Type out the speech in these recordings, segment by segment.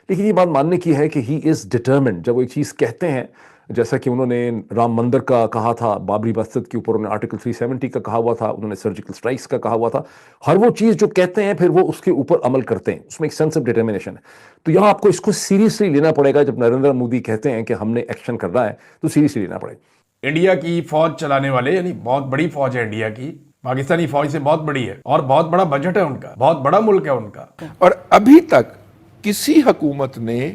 لیکن یہ بات ماننے کی ہے کہ ہی از ڈٹرمنڈ. جب وہ ایک چیز کہتے ہیں، جیسا کہ انہوں نے رام مندر کا کہا تھا، بابری مسجد کے اوپر انہوں نے آرٹیکل 370 کا کہا ہوا تھا، انہوں نے سرجیکل سٹرائکس کا کہا ہوا تھا، ہر وہ چیز جو کہتے ہیں پھر وہ اس کے اوپر عمل کرتے ہیں. اس میں ایک سینس آف ڈٹرمنیشن ہے. تو یہاں آپ کو اس کو سیریسلی لینا پڑے گا. جب نریندر مودی کہتے ہیں کہ ہم نے ایکشن کرنا ہے تو سیریسلی لینا پڑے گا. انڈیا کی فوج چلانے والے، یعنی بہت بڑی فوج ہے انڈیا کی، پاکستانی فوج سے بہت بڑی ہے، اور بہت بڑا بجٹ ہے ان کا، بہت بڑا ملک ہے ان کا. اور ابھی تک کسی حکومت نے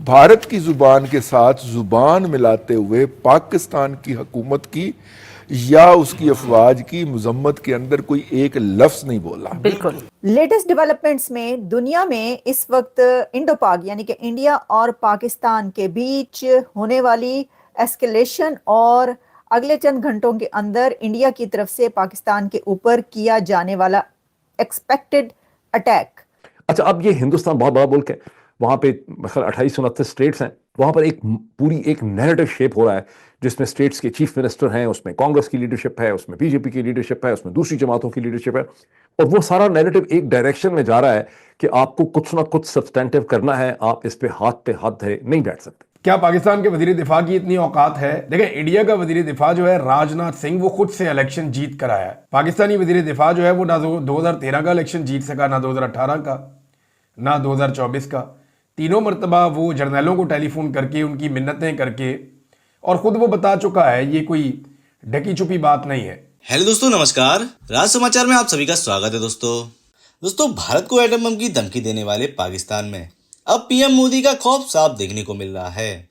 بھارت کی زبان کے ساتھ زبان ملاتے ہوئے پاکستان کی حکومت کی یا اس کی افواج کی مذمت کے اندر کوئی ایک لفظ نہیں بولا. بالکل. لیٹسٹ ڈیولپمنٹس میں دنیا میں اس وقت انڈو پاک یعنی کہ انڈیا اور پاکستان کے بیچ ہونے والی ایسکیلیشن اور اگلے چند گھنٹوں کے اندر انڈیا کی طرف سے پاکستان کے اوپر کیا جانے والا ایکسپیکٹڈ اٹیک. اچھا، اب یہ ہندوستان بہت بڑا ملک ہے، وہاں پہ مثلا 2829 اسٹیٹس ہیں، وہاں پر ایک پوری ایک نیریٹو شیپ ہو رہا ہے جس میں اسٹیٹس کے چیف منسٹر ہیں، اس میں کانگریس کی لیڈرشپ ہے، اس میں بی جے پی کی لیڈرشپ ہے، اس میں دوسری جماعتوں کی لیڈرشپ ہے، اور وہ سارا نیریٹو ایک ڈائریکشن میں جا رہا ہے کہ آپ کو کچھ نہ کچھ سبسٹینٹیو کرنا ہے. آپ اس پہ ہاتھ دھرے نہیں بیٹھ سکتے. کیا پاکستان کے وزیر دفاع کی اتنی اوقات ہے؟ دیکھیں، انڈیا کا وزیر دفاع جو ہے راج ناتھ سنگھ، وہ خود سے الیکشن جیت کر آیا ہے. پاکستانی وزیر دفاع جو ہے وہ نہ 2013 کا الیکشن جیت سکا، نہ 2018 کا، نہ 2024 کا. تینوں مرتبہ وہ جرنیلوں کو ٹیلی فون کر کے ان کی منتیں کر کے، اور خود وہ بتا چکا ہے یہ کوئی ڈھکی چھپی بات نہیں ہے. ہیلو دوستو، نمسکار. راج سماچار میں آپ سبھی کا سواگت ہے. دوستو بھارت کو ایٹم بم کی دھمکی دینے والے پاکستان میں اب پی ایم مودی کا خوف صاف دیکھنے کو مل رہا ہے.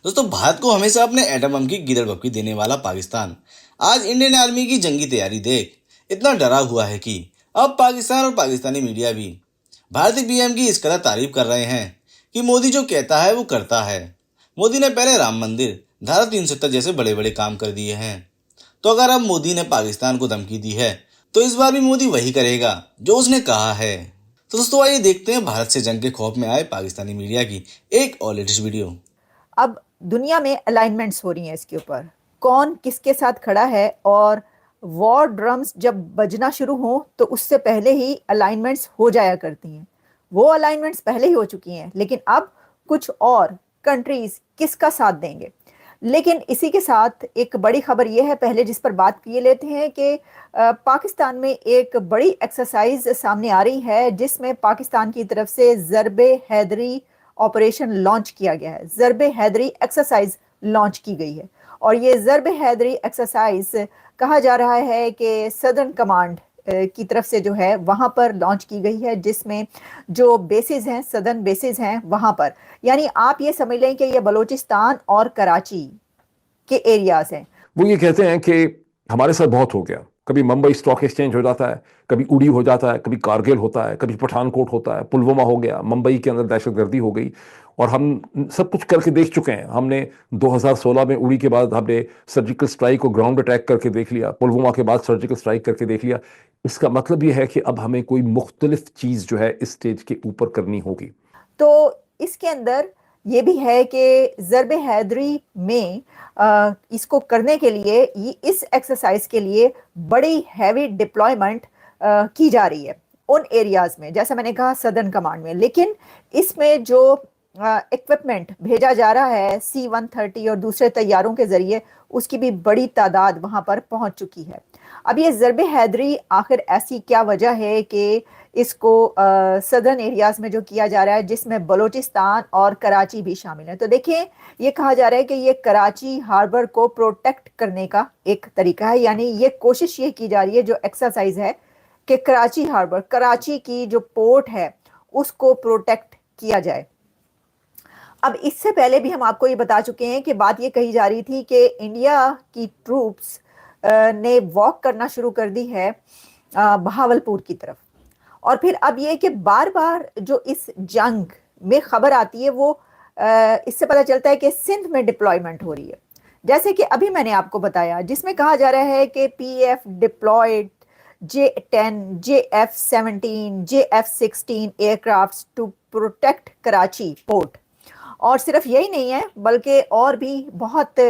دوستو بھارت کو ہمیشہ اپنے ایٹم بم کی گیدڑ بھبکی دینے والا پاکستان آج انڈین آرمی کی جنگی تیاری دیکھ اتنا ڈرا ہوا ہے کہ اب پاکستان اور پاکستانی میڈیا بھی بھارتی پی ایم کی اس قدر تعریف کر رہے ہیں کہ مودی جو کہتا ہے وہ کرتا ہے. مودی نے پہلے رام مندر، دھارا 370 جیسے بڑے بڑے کام کر دیے ہیں، تو اگر اب مودی نے پاکستان کو دھمکی دی ہے تو اس بار بھی مودی وہی کرے گا جو اس نے کہا ہے. تو دوستو آئیے دیکھتے ہیں بھارت سے جنگ کے خوف میں آئے پاکستانی میڈیا کی ایک اور لیٹسٹ ویڈیو. اب دنیا میں الائنمنٹس ہو رہی ہیں اس کے اوپر، کون کس کے ساتھ کھڑا ہے، اور وار ڈرمز جب بجنا شروع ہوں تو اس سے پہلے ہی الائنمنٹس ہو جایا کرتی ہیں. وہ الائنمنٹس پہلے ہی ہو چکی ہیں، لیکن اب کچھ اور کنٹریز کس کا ساتھ دیں گے. لیکن اسی کے ساتھ ایک بڑی خبر یہ ہے پہلے جس پر بات کیے لیتے ہیں کہ پاکستان میں ایک بڑی ایکسرسائز سامنے آ رہی ہے جس میں پاکستان کی طرف سے ضرب حیدری آپریشن لانچ کیا گیا ہے. ضرب حیدری ایکسرسائز لانچ کی گئی ہے، اور یہ ضرب حیدری ایکسرسائز کہا جا رہا ہے کہ سدرن کمانڈ کی طرف سے جو ہے وہاں پر لانچ کی گئی ہے، جس میں جو بیسز ہیں، سدرن بیسز ہیں وہاں پر، یعنی آپ یہ سمجھ لیں کہ یہ بلوچستان اور کراچی کے ایریاز ہیں. وہ یہ کہتے ہیں کہ ہمارے ساتھ بہت ہو گیا. کبھی ممبئی اسٹاک ایکسچینج ہو جاتا ہے، کبھی اڑی ہو جاتا ہے، کبھی کارگل ہوتا ہے، کبھی پٹھان کوٹ ہوتا ہے، پلوامہ ہو گیا، ممبئی کے اندر دہشت گردی ہو گئی، اور ہم سب کچھ کر کے دیکھ چکے ہیں. ہم نے 2016 میں اڑی کے بعد ہم نے سرجیکل سٹرائک کو گراؤنڈ اٹیک کر کے دیکھ لیا، پلوامہ کے بعد سرجیکل سٹرائک کر کے دیکھ لیا. اس کا مطلب یہ ہے کہ اب ہمیں کوئی مختلف چیز جو ہے اس سٹیج کے اوپر کرنی ہوگی. تو اس کے اندر یہ بھی ہے کہ ضرب حیدری میں اس کو کرنے کے لیے، اس ایکسرسائز کے لیے بڑی ہیوی ڈپلائمنٹ کی جا رہی ہے ان ایریاز میں، جیسا میں نے کہا سدرن کمانڈ میں. لیکن اس میں جو ایکوپمنٹ بھیجا جا رہا ہے C-130 اور دوسرے طیاروں کے ذریعے، اس کی بھی بڑی تعداد وہاں پر پہنچ چکی ہے. اب یہ ضرب حیدری آخر ایسی کیا وجہ ہے کہ اس کو سدرن ایریاز میں جو کیا جا رہا ہے جس میں بلوچستان اور کراچی بھی شامل ہے؟ تو دیکھیں، یہ کہا جا رہا ہے کہ یہ کراچی ہاربر کو پروٹیکٹ کرنے کا ایک طریقہ ہے، یعنی یہ کوشش یہ کی جا رہی ہے جو ایکسرسائز ہے کہ کراچی ہاربر، کراچی کی جو پورٹ ہے اس کو پروٹیکٹ کیا جائے. اب اس سے پہلے بھی ہم آپ کو یہ بتا چکے ہیں کہ بات یہ کہی جا رہی تھی کہ انڈیا کی ٹروپس نے واک کرنا شروع کر دی ہے بہاولپور کی طرف. اور پھر اب یہ کہ بار بار جو اس جنگ میں خبر آتی ہے وہ اس سے پتہ چلتا ہے کہ سندھ میں ڈپلائمنٹ ہو رہی ہے، جیسے کہ ابھی میں نے آپ کو بتایا، جس میں کہا جا رہا ہے کہ PF deployed J-10 JF-17 JF-16 aircrafts to protect Karachi port. اور صرف یہی نہیں ہے بلکہ اور بھی بہت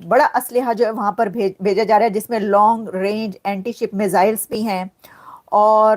بڑا اسلحہ جو ہے وہاں پر بھیجا جا رہا ہے، جس میں لانگ رینج اینٹی شپ میزائلز بھی ہیں، اور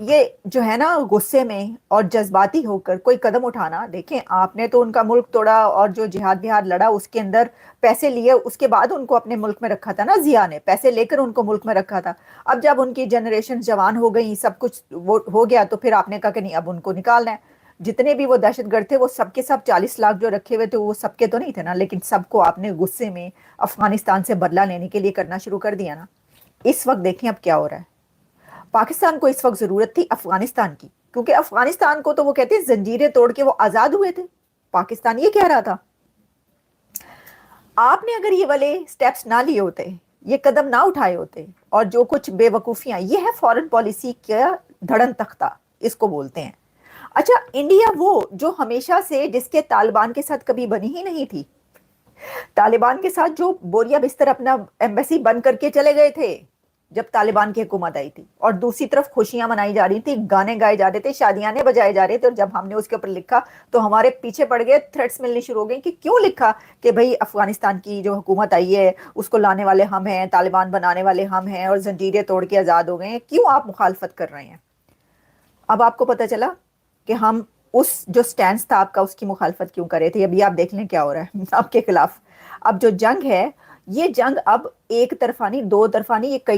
یہ جو ہے نا غصے میں اور جذباتی ہو کر کوئی قدم اٹھانا، دیکھیں آپ نے تو ان کا ملک توڑا اور جو جہاد بہاد لڑا اس کے اندر پیسے لیے، اس کے بعد ان کو اپنے ملک میں رکھا تھا نا، ضیاء نے پیسے لے کر ان کو ملک میں رکھا تھا. اب جب ان کی جنریشن جوان ہو گئی، سب کچھ وہ ہو گیا، تو پھر آپ نے کہا کہ نہیں اب ان کو نکالنا ہے. جتنے بھی وہ دہشت گرد تھے وہ سب کے سب 40 لاکھ جو رکھے ہوئے تھے وہ سب کے تو نہیں تھے نا، لیکن سب کو آپ نے غصے میں افغانستان سے بدلہ لینے کے لیے کرنا شروع کر دیا نا. اس وقت دیکھیں اب کیا ہو رہا ہے. پاکستان کو اس وقت ضرورت تھی افغانستان کی، کیونکہ افغانستان کو تو وہ کہتے ہیں زنجیریں توڑ کے وہ آزاد ہوئے تھے. پاکستان یہ کہہ رہا تھا آپ نے اگر یہ والے سٹیپس نہ لیے ہوتے، یہ قدم نہ اٹھائے ہوتے، اور جو کچھ بے وقوفیاں، یہ ہے فورن پالیسی کا دھڑن تختہ اس کو بولتے ہیں. اچھا انڈیا وہ جو ہمیشہ سے جس کے طالبان کے ساتھ کبھی بنی ہی نہیں تھی، طالبان کے ساتھ جو بوریا بستر اپنا ایمبیسی بند کر کے چلے گئے تھے جب طالبان کی حکومت آئی تھی، اور دوسری طرف خوشیاں منائی جا رہی تھی، گانے گائے جا رہے تھے، شادیاں بجائے جا رہے تھے، اور جب ہم نے اس کے اوپر لکھا تو ہمارے پیچھے پڑ گئے، تھریٹس ملنی شروع ہو گئی کہ کیوں لکھا کہ بھئی افغانستان کی جو حکومت آئی ہے اس کو لانے والے ہم ہیں، طالبان بنانے والے ہم ہیں، اور زنجیریں توڑ کے آزاد ہو گئے ہیں، کیوں آپ مخالفت کر رہے ہیں. اب آپ کو پتہ چلا کہ ہم اس جو سٹینڈز تھا آپ کا اس کی مخالفت کیوں کر رہے تھے. ابھی آپ دیکھ لیں کیا ہو رہا ہے آپ کے خلاف. اب جو جنگ ہے یہ جنگ اب ایک طرفہ نہیں، دو طرفہ نہیں، یہ کئی